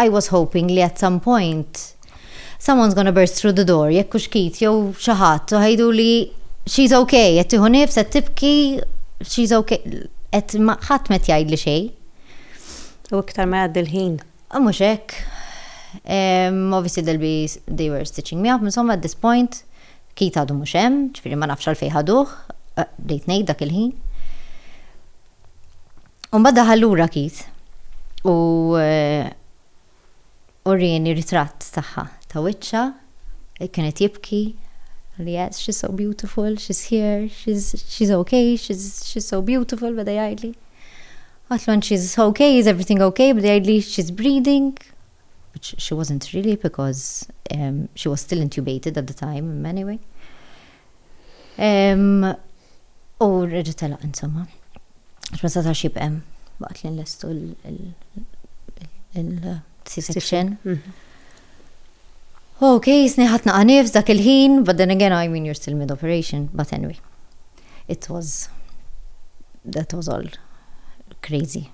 I was hoping li at some point someone's gonna burst through the door, jekk xkit, jew xi ħadd, u ħajdu li she's okay, qed tieħu nifs, qed tibki, she's okay, qed ħadd met jgħid li xejn. U iktar ma jgħaddi l-ħin. Mhux hekk. Obviously they were stitching me up, insomma at this point Kit għadu mhux hemm, ġifieri ma nafx għalfejn ħaduh, bdejt ngħid dak il-ħin. U mbagħad daħal lura Kit u rieni ritratt tagħha ta' wiċċa, kienet jibki. Yes, she's so beautiful, she's here, she's okay, she's so beautiful, bada jgħidli. Għatlu she's okay, is everything okay, bada jgħidli she's breathing, which she wasn't really because she was still intubated at the time anyway. U rġitela insomma. Għax ma satax jibqem waqt li nlestu il-C-section. Okay, sniħatna għanifs dak il-ħin, but then again, I mean, you're still mid-operation. But anyway, that was all crazy.